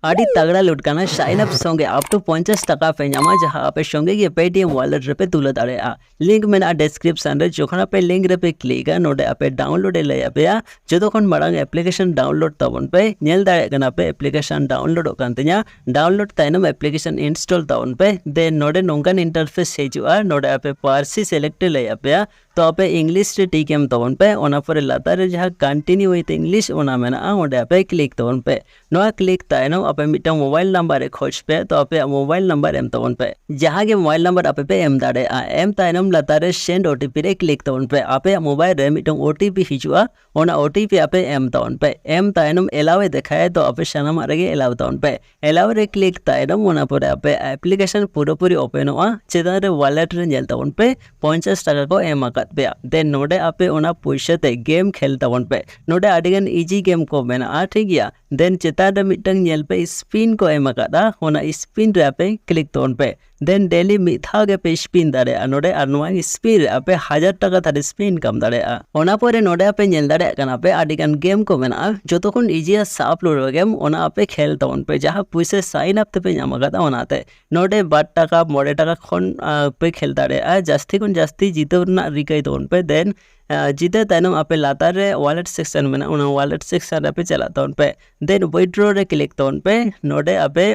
आड़ी तगड़ा लूट करना साइन अप संगे अप टू 50 टाका पे नामा जहां पे संगे ये पेटीएम वॉलेट रे पे तुले दाड़े लिंक मेना डिस्क्रिप्शन रे जोखना पे लिंक रे पे क्लिक नोडे आपे डाउनलोड ले पे जो खन मांग एप्लीकेशन डाउनलोड तबन पे नेल दाड़े कना पे एप्लीकेशन डाउनलोड कानतिया डाउनलोड ताइनम एप्लीकेशन इंस्टॉल तबन पे देन नोडे नोंगन इंटरफेस हेजुआ नोडे आपे पारसी सेलेक्ट ले पे तो आपे इंग्लिश रे टीकेम तबन पे ओना परे लातार रे जहां कंटिन्यू विथ इंग्लिश ओना मेना ओडे आपे क्लिक तबन पे नोआ क्लिक ताइनम आपे मिटा मोबाइल नंबर खोज पे तो आपे मोबाइल नंबर एम तबन पे जहां के मोबाइल नंबर आपे पे एम दाड़े एम ताइनम लातार रे सेंड ओटीपी रे क्लिक तबन पे आपे मोबाइल रे मिटा ओटीपी हिजुआ ओना ओटीपी आपे एम तबन पे एम ताइनम एलावे देखाए तो आपे सनाम आरेगे एलाव तबन पे एलाव रे क्लिक ताइनम ओना परे आपे एप्लीकेशन पूरी ओपन होआ चेदान रे वॉलेट रे नेल तबन पे 50 टाका को एम आकात पे देन नोडे आपे ओना पैसा ते गेम खेल तबन पे नोडे आडिगन इजी गेम को मेना ठीक गया देन चेतान रे मिटंग नेल पे स्पिन को एम आकादा ओना स्पिन रे आपे क्लिक तबन पे देन डेली मिथा गे पे स्पिन दाड़े नोडे आर नोआ स्पिन आपे 1000 टाका तारे स्पिन कम दाड़े ओना परे नोडे आपे नेल दाड़े कना पे आडिगन गेम को मेना जोतोखन इजी साप लो गेम ओना आपे खेल तबन पे जहां पैसे साइन अप ते पे नाम आकादा ओनाते नोडे 12 टाका 9 टाका खन पे खेल दाड़े जास्ती खन जास्ती जीतो ना रिकाई तबन पे देन जीते ताइनम आपे लातार रे वॉलेट सेक्शन में उन वॉलेट सेक्शन पे चला तबन पे देन विथड्रॉ रे क्लिक तबन पे नोडे आपे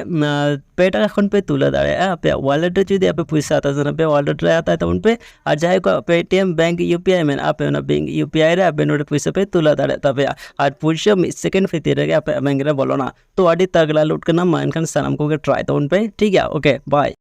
पे टाका खन पे तुले दाड़े आपे वॉलेट रे जुदी आपे पैसा आता जन पे वॉलेट रे आता तबन पे आ जाय को पेटीएम बैंक यूपीआई में आपे ना बैंक यूपीआई रे आपे नोडे पैसा पे तुले दाड़े तबे आ पैसा 1 सेकंड भीतर रे आपे बैंक रे बोलोना तो आडी तगला लूट करना मान खान सनम को ट्राई तबन पे ठीक है ओके बाय।